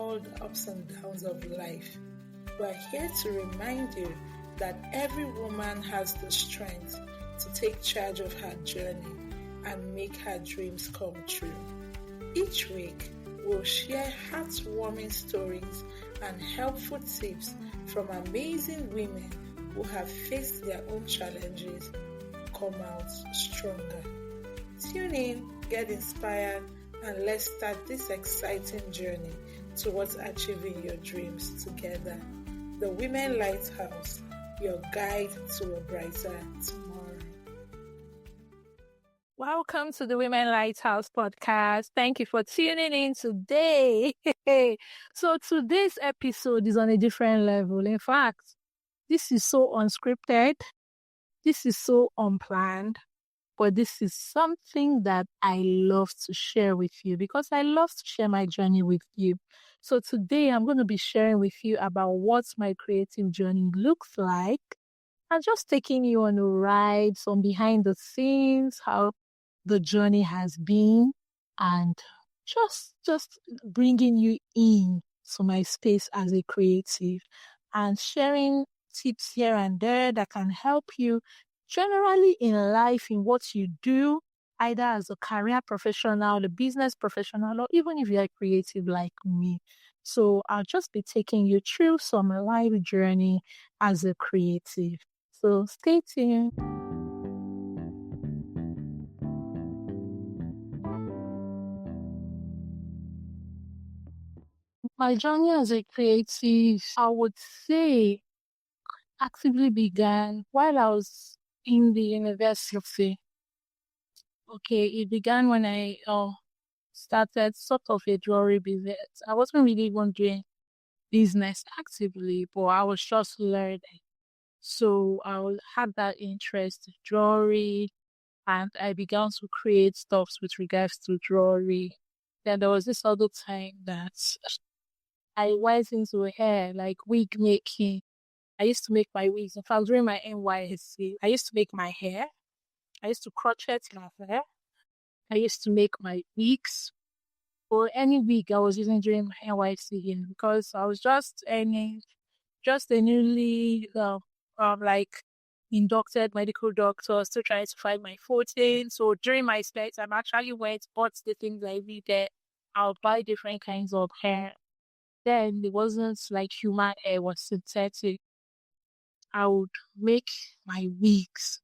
all the ups and downs of life, we're here to remind you that every woman has the strength to take charge of her journey and make her dreams come true. Each week, we'll share heartwarming stories and helpful tips from amazing women who have faced their own challenges and come out stronger. Tune in, get inspired, and let's start this exciting journey towards achieving your dreams together. The Women Lighthouse, your guide to a brighter tomorrow. Welcome to the Women Lighthouse podcast. Thank you for tuning in today. So today's episode is on a different level. In fact, this is so unscripted. This is so unplanned. But this is something that I love to share with you because I love to share my journey with you. So today I'm going to be sharing with you about what my creative journey looks like and just taking you on a ride, some behind the scenes, how the journey has been, and just bringing you in to my space as a creative and sharing tips here and there that can help you generally in life, in what you do, either as a career professional, a business professional, or even if you're creative like me. So I'll just be taking you through some life journey as a creative. So stay tuned. My journey as a creative, I would say, actively began while I was in the university. Okay, it began when I started sort of a jewelry business. I wasn't really even doing business actively, but I was just learning. So had that interest in jewelry, and I began to create stuff with regards to jewelry. Then there was this other time that I went into hair, like wig making. I used to make my wigs. In fact, during my NYSC, I used to make my hair. I used to crochet my hair. I used to make my wigs. Or any wig I was using during my NYSC because I was just a newly like inducted medical doctor, still trying to find my footing. So during my spare time, I actually went, bought the things I needed. I'll buy different kinds of hair. Then it wasn't like human hair, it was synthetic. I would make my wigs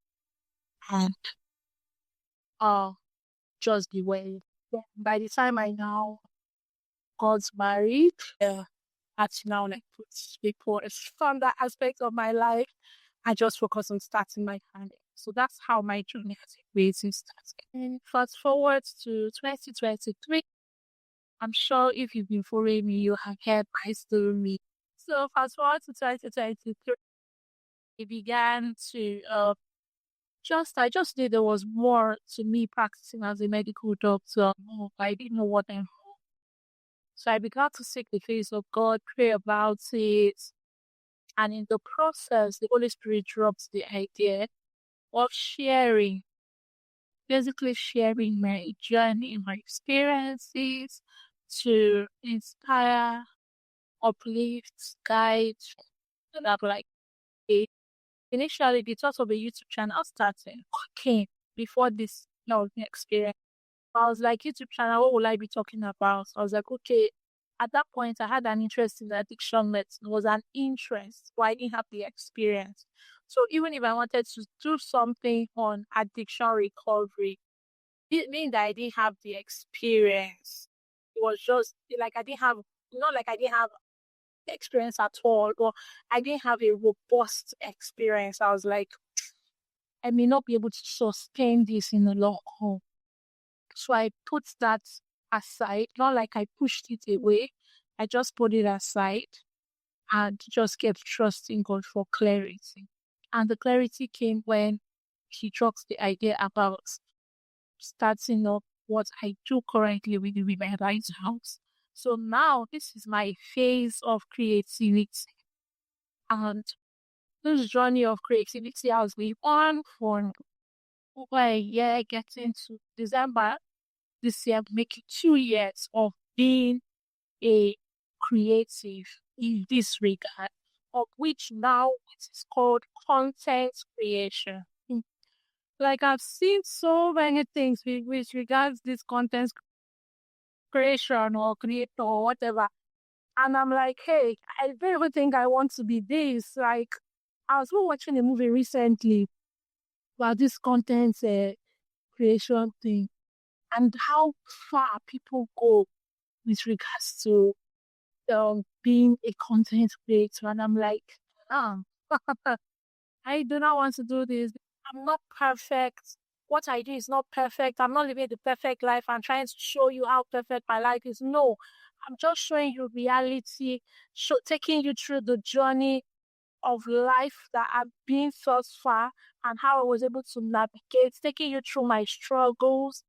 and just be wearing. By the time I now got married, had to now like put people on that aspect of my life. I just focus on starting my family. So that's how my journey as a creative started. And fast forward to 2023. I'm sure if you've been following me, you have heard my story. So fast forward to 2023. It began to I just knew there was more to me practicing as a medical doctor. I didn't know what I'm. So I began to seek the face of God, pray about it. And in the process, the Holy Spirit dropped the idea of basically sharing my journey, my experiences to inspire, uplift, guide. And I'm like, initially, the thought of a YouTube channel started came before this experience. I was like, YouTube channel, what will I be talking about? I was like, okay. At that point, I had an interest in addiction medicine. It was an interest, but I didn't have the experience. So even if I wanted to do something on addiction recovery, it means that I didn't have the experience. It was just like I didn't have, not like I didn't have experience at all, or I didn't have a robust experience. I was like, I may not be able to sustain this in the long haul. So I put that aside, not like I pushed it away. I just put it aside and just kept trusting God for clarity. And the clarity came when he dropped the idea about starting up what I do currently with the Women Lighthouse. So now this is my phase of creativity. And this journey of creativity has been on for over a year, getting to December this year, making 2 years of being a creative in this regard, of which now it is called content creation. Like I've seen so many things with regards this content creation or creator or whatever. And I'm like, hey, I don't even think I want to be this. Like, I was watching a movie recently about this content creation thing and how far people go with regards to being a content creator. And I'm like, I do not want to do this. I'm not perfect. What I do is not perfect. I'm not living the perfect life. I'm trying to show you how perfect my life is. No, I'm just showing you reality, taking you through the journey of life that I've been thus far and how I was able to navigate, taking you through my struggles,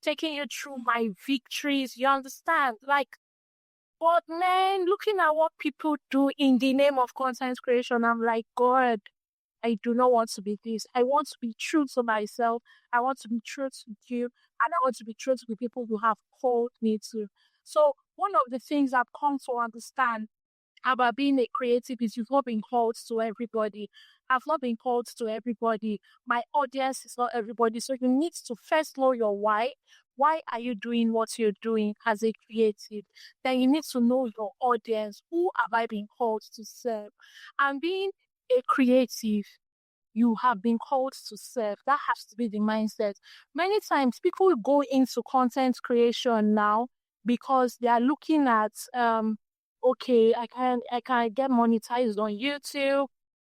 taking you through my victories. You understand? Like, but man, looking at what people do in the name of content creation, I'm like, God, I do not want to be this. I want to be true to myself. I want to be true to you. And I want to be true to the people who have called me to. So one of the things I've come to understand about being a creative is you've not been called to everybody. I've not been called to everybody. My audience is not everybody. So you need to first know your why. Why are you doing what you're doing as a creative? Then you need to know your audience. Who have I been called to serve? And being a creative, you have been called to serve. That has to be the mindset. Many times people go into content creation now because they are looking at okay, I can get monetized on YouTube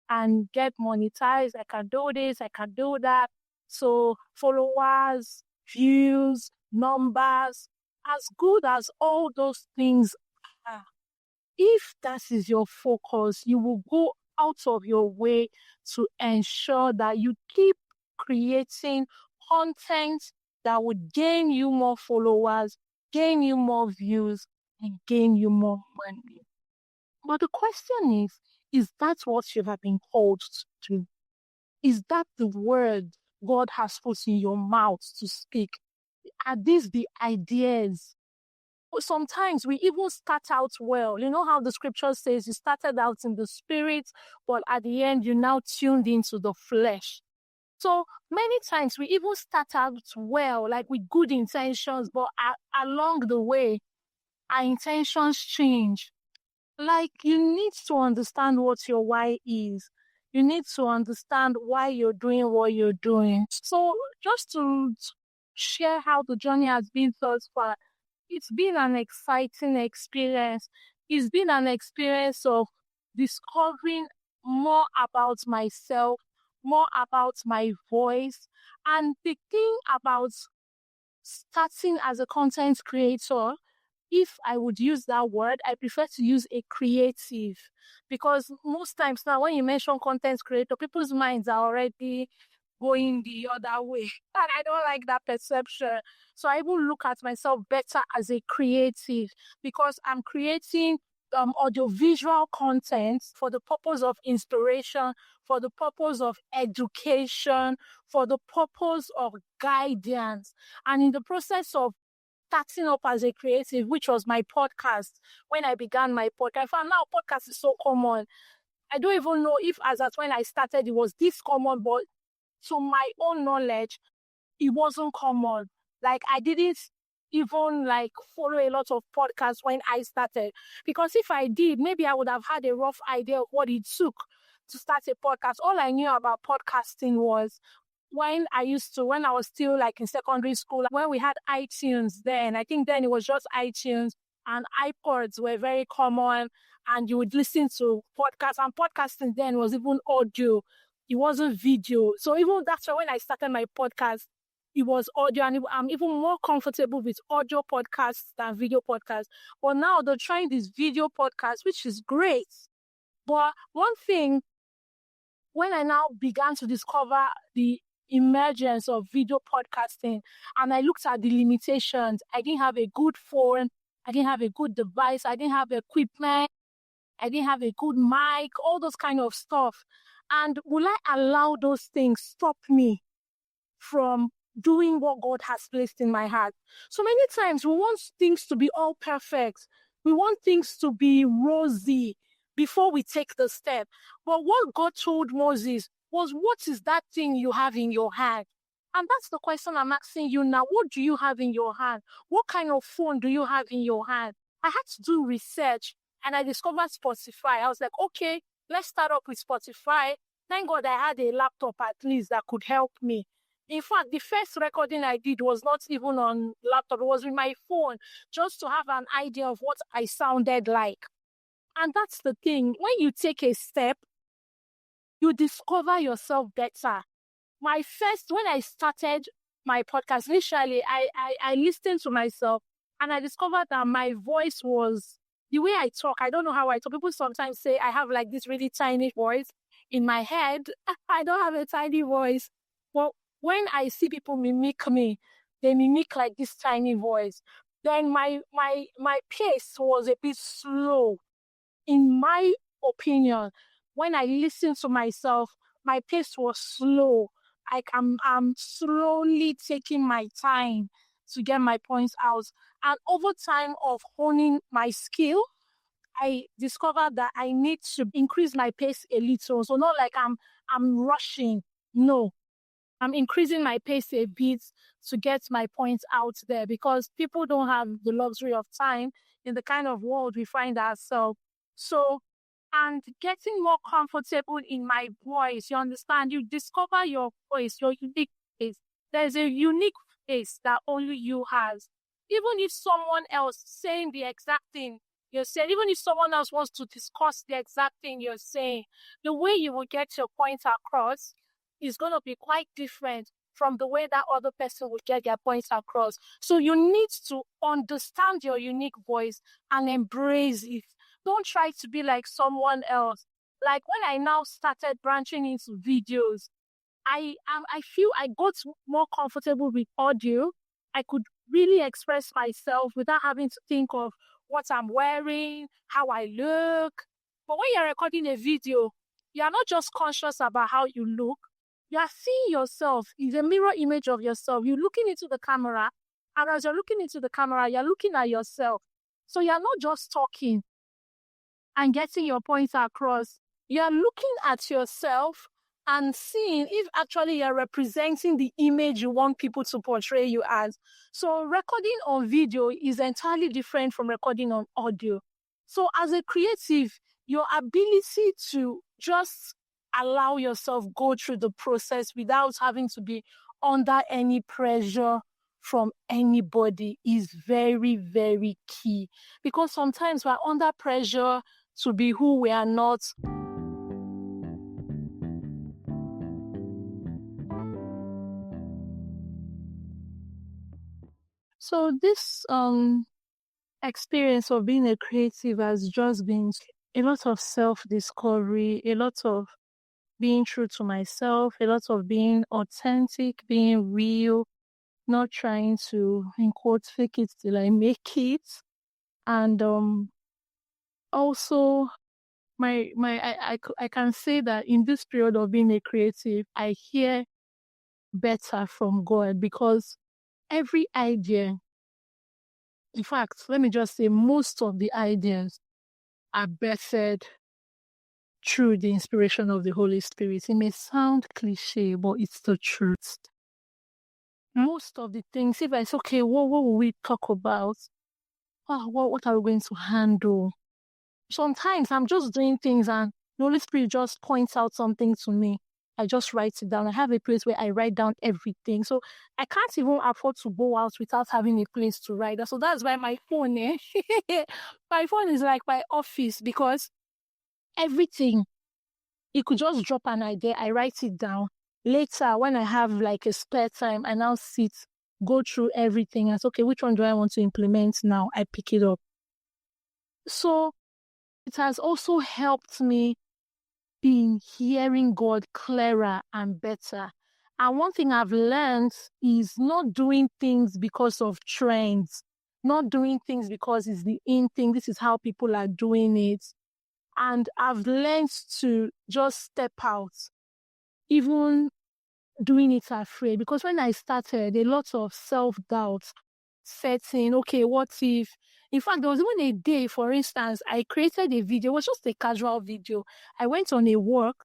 and get monetized. I can do this, I can do that. So followers, views, numbers, as good as all those things are, if that is your focus, you will go out of your way to ensure that you keep creating content that would gain you more followers, gain you more views, and gain you more money. But the question is that what you have been called to do? Is that the word God has put in your mouth to speak? Are these the ideas? Sometimes we even start out well. You know how the scripture says you started out in the spirit, but at the end you now tuned into the flesh. So many times we even start out well, like with good intentions, but along the way, our intentions change. Like you need to understand what your why is. You need to understand why you're doing what you're doing. So just to share how the journey has been thus far, it's been an exciting experience. It's been an experience of discovering more about myself, more about my voice, and the thing about starting as a content creator, if I would use that word, I prefer to use a creative, because most times now when you mention content creator, people's minds are already going the other way. And I don't like that perception. So I even look at myself better as a creative because I'm creating audiovisual content for the purpose of inspiration, for the purpose of education, for the purpose of guidance. And in the process of starting up as a creative, which was my podcast, when I began my podcast, and now podcast is so common. I don't even know if as at when I started it was this common, but to my own knowledge, it wasn't common. Like I didn't even like follow a lot of podcasts when I started. Because if I did, maybe I would have had a rough idea of what it took to start a podcast. All I knew about podcasting was when I was still like in secondary school, when we had iTunes then, I think then it was just iTunes and iPods were very common and you would listen to podcasts, and podcasting then was even audio. It wasn't video. So even that's why when I started my podcast, it was audio, and I'm even more comfortable with audio podcasts than video podcasts. But now they're trying this video podcast, which is great. But one thing, when I now began to discover the emergence of video podcasting and I looked at the limitations, I didn't have a good phone, I didn't have a good device, I didn't have equipment, I didn't have a good mic, all those kind of stuff. And will I allow those things stop me from doing what God has placed in my heart? So many times we want things to be all perfect. We want things to be rosy before we take the step. But what God told Moses was, what is that thing you have in your hand? And that's the question I'm asking you now. What do you have in your hand? What kind of phone do you have in your hand? I had to do research and I discovered Spotify. I was like, okay, let's start up with Spotify. Thank God I had a laptop at least that could help me. In fact, the first recording I did was not even on laptop. It was with my phone, just to have an idea of what I sounded like. And that's the thing. When you take a step, you discover yourself better. When I started my podcast, initially, I listened to myself and I discovered that my voice was, the way I talk, I don't know how I talk. People sometimes say I have like this really tiny voice. In my head, I don't have a tiny voice. Well, when I see people mimic me, they mimic like this tiny voice. Then my pace was a bit slow. In my opinion, when I listened to myself, my pace was slow. I'm slowly taking my time to get my points out. And over time of honing my skill, I discovered that I need to increase my pace a little. So not like I'm rushing. No, I'm increasing my pace a bit to get my points out there, because people don't have the luxury of time in the kind of world we find ourselves. So, and getting more comfortable in my voice, you understand? You discover your voice, your unique voice. There's a unique face that only you has. Even if someone else saying the exact thing you're saying, even if someone else wants to discuss the exact thing you're saying, the way you will get your point across is going to be quite different from the way that other person would get their points across. So you need to understand your unique voice and embrace it. Don't try to be like someone else. Like when I now started branching into videos, I feel I got more comfortable with audio. I could really express myself without having to think of what I'm wearing, how I look. But when you're recording a video, you're not just conscious about how you look. You are seeing yourself. It's a mirror image of yourself. You're looking into the camera, and as you're looking into the camera, you're looking at yourself. So you're not just talking and getting your points across. You're looking at yourself and seeing if actually you're representing the image you want people to portray you as. So recording on video is entirely different from recording on audio. So as a creative, your ability to just allow yourself go through the process without having to be under any pressure from anybody is very, very key. Because sometimes we're under pressure to be who we are not. So this experience of being a creative has just been a lot of self-discovery, a lot of being true to myself, a lot of being authentic, being real, not trying to, in quotes, fake it till I make it. And also I can say that in this period of being a creative, I hear better from God, because every idea, in fact, let me just say most of the ideas are birthed through the inspiration of the Holy Spirit. It may sound cliche, but it's the truth. Most of the things, if I say, okay, what will we talk about? What are we going to handle? Sometimes I'm just doing things and the Holy Spirit just points out something to me. I just write it down. I have a place where I write down everything. So I can't even afford to go out without having a place to write that. So that's why my phone, my phone is like my office, because everything, you could just drop an idea. I write it down. Later, when I have like a spare time, I now sit, go through everything and say, okay, which one do I want to implement now? I pick it up. So it has also helped me in hearing God clearer and better. And one thing I've learned is not doing things because of trends, not doing things because it's the in thing. This is how people are doing it. And I've learned to just step out, even doing it afraid. Because when I started, a lot of self-doubt setting. Okay, what if? In fact, there was even a day, for instance, I created a video. It was just a casual video. I went on a walk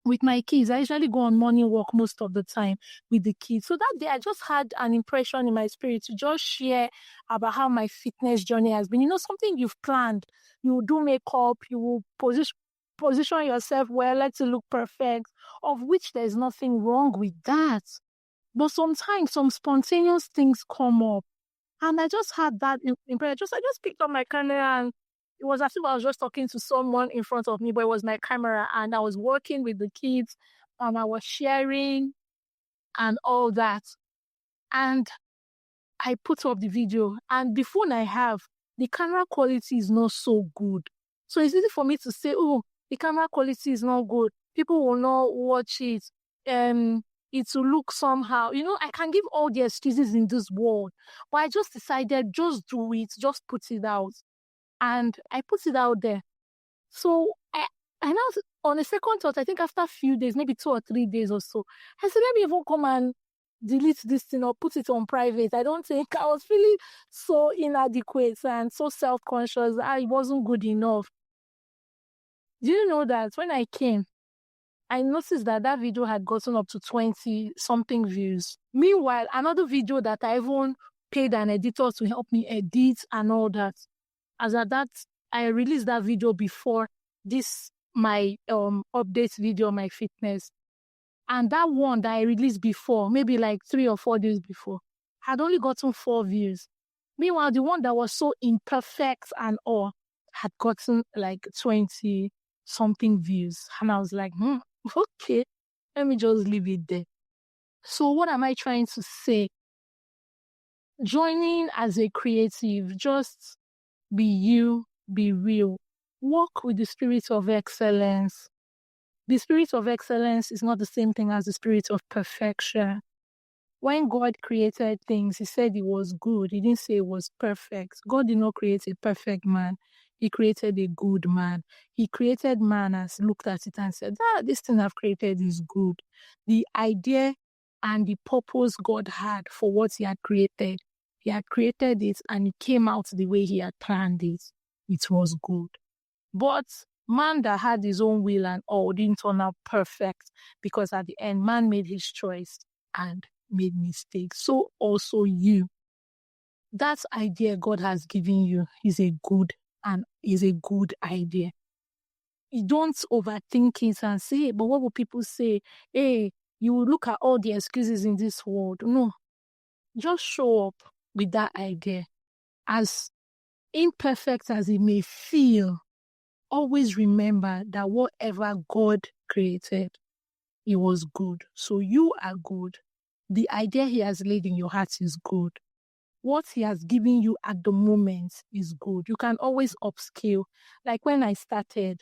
with my kids. I usually go on morning walk most of the time with the kids. So that day, I just had an impression in my spirit to just share about how my fitness journey has been. Something you've planned. You will do makeup. You will position yourself well, let it look perfect, of which there's nothing wrong with that. But sometimes some spontaneous things come up. And I just had that impression. I just picked up my camera, and it was as if I was just talking to someone in front of me, but it was my camera, and I was working with the kids, and I was sharing and all that. And I put up the video, and the phone I have, the camera quality is not so good. So it's easy for me to say, oh, the camera quality is not good. People will not watch it. It will look somehow. I can give all the excuses in this world, but I just decided, just do it, just put it out. And I put it out there. So I now, on a second thought, I think after a few days, maybe 2 or 3 days or so, I said, let me even come and delete this thing or put it on private. I don't think I was feeling so inadequate and so self-conscious. I wasn't good enough. Do you know that when I came, I noticed that video had gotten up to 20 something views. Meanwhile, another video that I even paid an editor to help me edit and all that. As at that, I released that video before this, my update video, my fitness. And that one that I released before, maybe like 3 or 4 days before, had only gotten 4 views. Meanwhile, the one that was so imperfect and all had gotten like 20 something views. And I was like, okay, let me just leave it there. So what am I trying to say? Joining as a creative, just be you, be real. Walk with the spirit of excellence. The spirit of excellence is not the same thing as the spirit of perfection. When God created things, he said it was good. He didn't say it was perfect. God did not create a perfect man. He created a good man. He created man and looked at it and said, this thing I've created is good. The idea and the purpose God had for what he had created it and it came out the way he had planned it. It was good. But man that had his own will and all didn't turn out perfect, because at the end, man made his choice and made mistakes. So also you. That idea God has given you is a good idea. You don't overthink it and say, but what will people say? Hey, you will look at all the excuses in this world. No. Just show up with that idea. As imperfect as it may feel, always remember that whatever God created, it was good. So you are good. The idea he has laid in your heart is good. What he has given you at the moment is good. You can always upscale. Like when I started,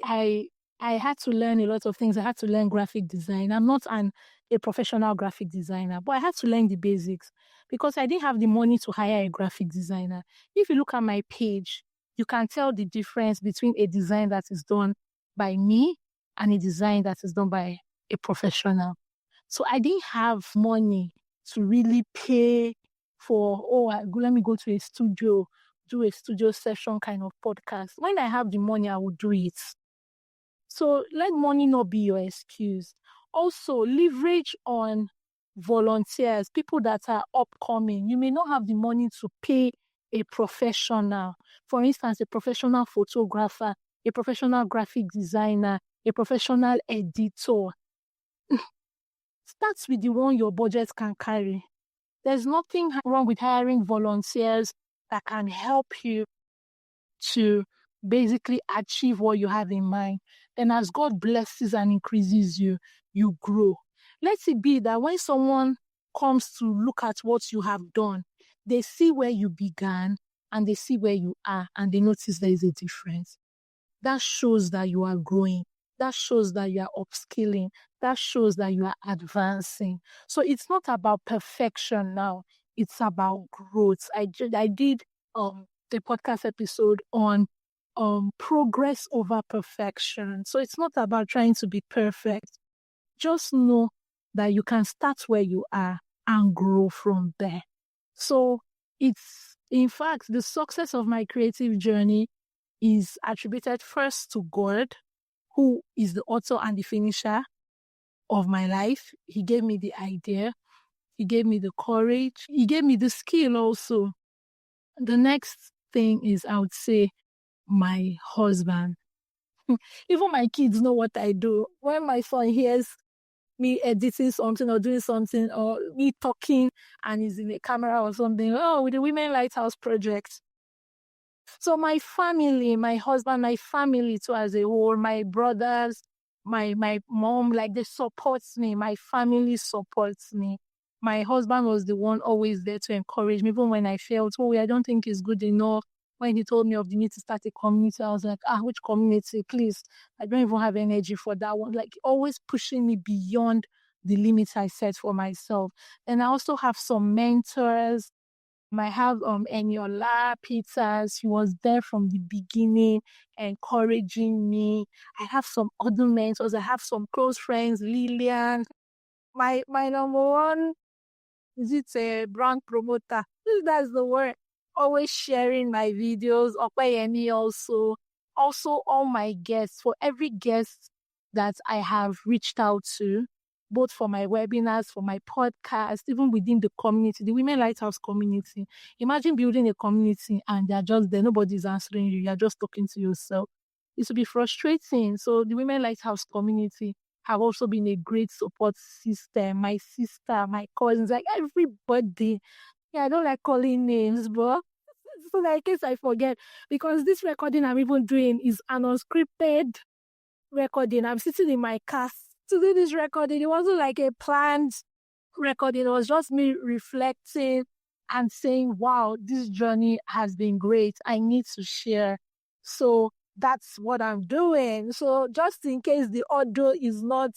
I had to learn a lot of things. I had to learn graphic design. I'm not a professional graphic designer, but I had to learn the basics because I didn't have the money to hire a graphic designer. If you look at my page, you can tell the difference between a design that is done by me and a design that is done by a professional. So I didn't have money to really pay for, let me go to a studio, do a studio session kind of podcast. When I have the money, I will do it. So let money not be your excuse. Also, leverage on volunteers, people that are upcoming. You may not have the money to pay a professional. For instance, a professional photographer, a professional graphic designer, a professional editor. Start with the one your budget can carry. There's nothing wrong with hiring volunteers that can help you to basically achieve what you have in mind. Then as God blesses and increases you, you grow. Let it be that when someone comes to look at what you have done, they see where you began and they see where you are and they notice there is a difference. That shows that you are growing. That shows that you are upskilling. That shows that you are advancing. So it's not about perfection now. It's about growth. I did the podcast episode on progress over perfection. So it's not about trying to be perfect. Just know that you can start where you are and grow from there. So it's, in fact, the success of my creative journey is attributed first to God, who is the author and the finisher of my life. He gave me the idea. He gave me the courage. He gave me the skill also. The next thing is, I would say, my husband. Even my kids know what I do. When my son hears me editing something or doing something or me talking and he's in a camera or something, oh, with the Women Lighthouse Project. So my family, my husband, my family too as a whole, my brothers, my mom, like they support me. My family supports me. My husband was the one always there to encourage me, even when I felt, oh, I don't think it's good enough. When he told me of the need to start a community, I was like, which community? Please, I don't even have energy for that one. Like always pushing me beyond the limits I set for myself. And I also have some mentors. I have Eniola Peters. He was there from the beginning, encouraging me. I have some other mentors. I have some close friends, Lillian. My number one, is it a brand promoter? That's the word. Always sharing my videos. Opeyemi also. Also all my guests. For every guest that I have reached out to, both for my webinars, for my podcast, even within the community, the Women Lighthouse community. Imagine building a community and they're just there. Nobody's answering you. You're just talking to yourself. It would be frustrating. So the Women Lighthouse community have also been a great support system. My sister, my cousins, like everybody. Yeah, I don't like calling names, but so that in case I forget, because this recording I'm even doing is an unscripted recording. I'm sitting in my car to do this recording. It wasn't like a planned recording. It was just me reflecting and saying, wow, this journey has been great. I need to share. So that's what I'm doing. So just in case the audio is not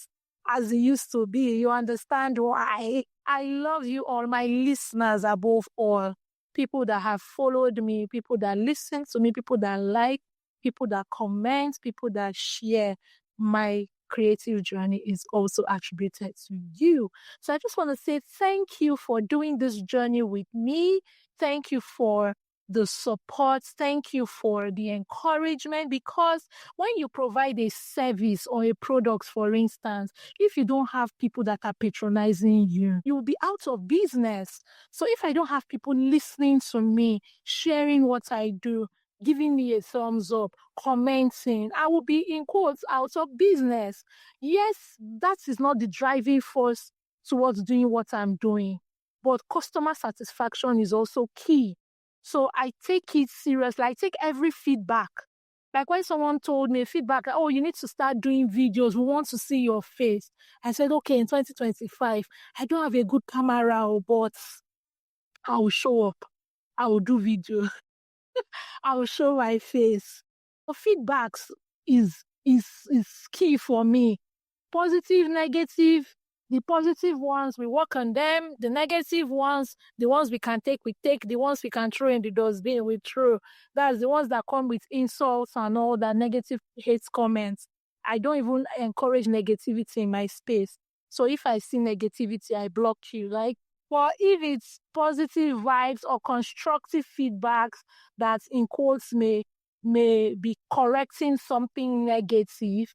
as it used to be, you understand why. I love you all, my listeners above all. People that have followed me, people that listen to me, people that like, people that comment, people that share. My creative journey is also attributed to you. So I just want to say thank you for doing this journey with me. Thank you for the support. Thank you for the encouragement, because when you provide a service or a product, for instance, if you don't have people that are patronizing you, you will be out of business. So if I don't have people listening to me, sharing what I do, giving me a thumbs up, commenting, I will be, in quotes, out of business. Yes, that is not the driving force towards doing what I'm doing, but customer satisfaction is also key. So I take it seriously. I take every feedback. Like when someone told me feedback, oh, you need to start doing videos. We want to see your face. I said, okay, in 2025, I don't have a good camera, but I will show up. I will do video. I will show my face. So feedbacks is key for me. Positive, negative. The positive ones, we work on them. The negative ones, the ones we can take, we take. The ones we can throw in the dustbin, we throw. That's the ones that come with insults and all that negative hate comments. I don't even encourage negativity in my space. So if I see negativity, I block you. Like, well, if it's positive vibes or constructive feedbacks that, in quotes, may be correcting something negative,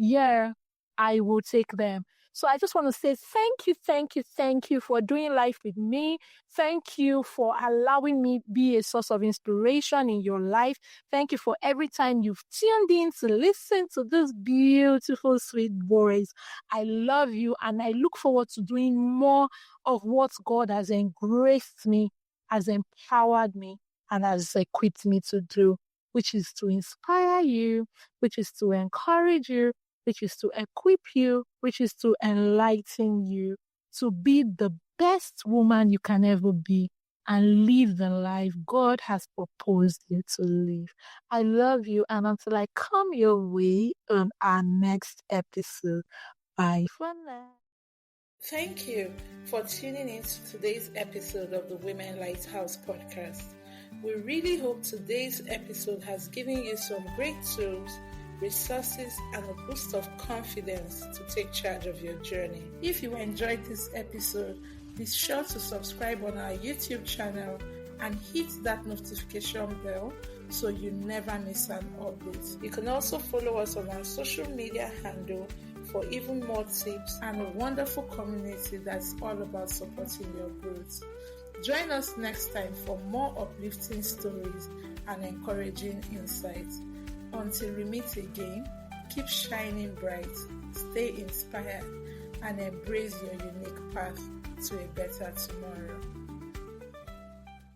yeah, I will take them. So I just want to say thank you for doing life with me. Thank you for allowing me be a source of inspiration in your life. Thank you for every time you've tuned in to listen to this beautiful, sweet voice. I love you, and I look forward to doing more of what God has engraced me, has empowered me, and has equipped me to do, which is to inspire you, which is to encourage you, which is to equip you, which is to enlighten you to be the best woman you can ever be and live the life God has proposed you to live. I love you, and until I come your way on our next episode, bye for now. Thank you for tuning in to today's episode of the Women Lighthouse podcast. We really hope today's episode has given you some great tools, resources, and a boost of confidence to take charge of your journey. If you enjoyed this episode, Be sure to subscribe on our YouTube channel and hit that notification bell so you never miss an update. You can also follow us on our social media handle for even more tips and a wonderful community that's all about supporting your growth. Join us next time for more uplifting stories and encouraging insights. Until we meet again, keep shining bright, stay inspired, and embrace your unique path to a better tomorrow.